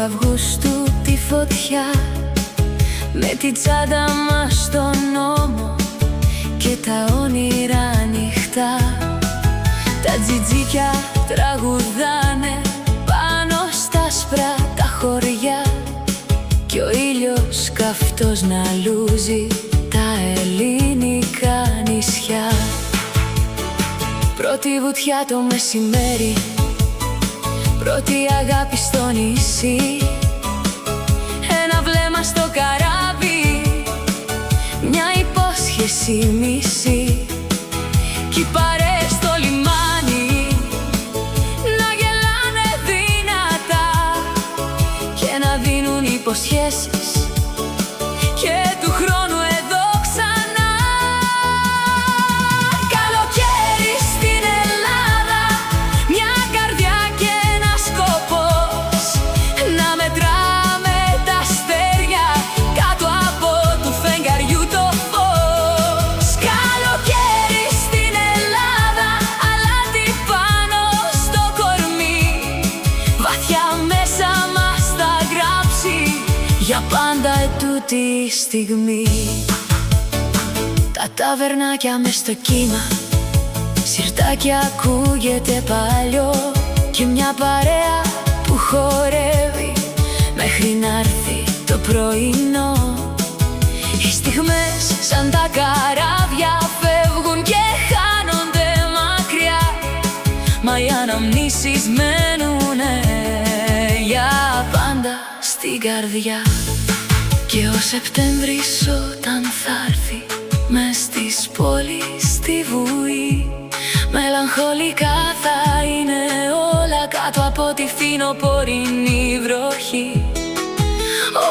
Αυγούστου τη φωτιά, με την τσάντα μας στον ώμο και τα όνειρα ανοιχτά. Τα τζιτζίκια τραγουδάνε πάνω στα άσπρα τα χωριά κι ο ήλιος καυτός να λούζει τα ελληνικά νησιά. Πρώτη βουτιά το μεσημέρι, πρώτη αγάπη στο νησί, ένα βλέμμα στο καράβι, μια υπόσχεση μισή. Κι οι παρέες στο λιμάνι να γελάνε δυνατά και να δίνουν υποσχέσεις και του χρόνου εδώ ξανά. Καλοκαίρι στην Ελλάδα, μια καρδιά και ένας σκοπός, να μετράμε τα αστέρια κάτω από του φεγγαριού το φως. Καλοκαίρι στην Ελλάδα, αλάτι πάνω στο κορμί, βαθιά μέσα μας θα γράψει για πάντα ετούτη η στιγμή. Τα ταβερνάκια μες στο κύμα, σιρτάκι ακούγεται παλιό και μια παρέα που χορεύει μέχρι να'ρθεί το πρωινό. Οι στιγμές σαν τα καράβια φεύγουν και χάνονται μακριά, μα οι αναμνήσεις μένουνε για πάντα στην καρδιά. Και ο Σεπτέμβρης όταν θa'ρθεί μες στις πόλεις στη βουή, μελαγχολικά θα είναι όλα κάτω από τη φθινοπορεινή βροχή.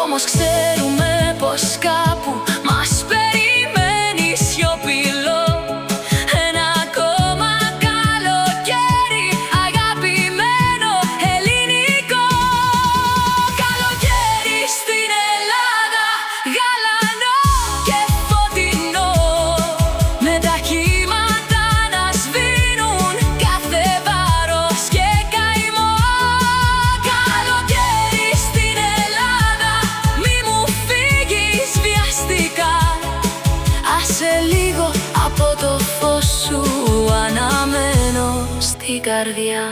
Όμως ξέρουμε πως κάπου μας περιμένει σιωπηλό ένα ακόμα καλοκαίρι αγαπημένο ελληνικό. Καλοκαίρι στην Ελλάδα, γαλανό και φωτεινό, με τα κύματα να σβήνουν κάθε βάρος και καημό. Καλοκαίρι στην Ελλάδα, μη μου φύγεις βιαστικά, άσε λίγο από το φως σου αναμένω στην καρδιά.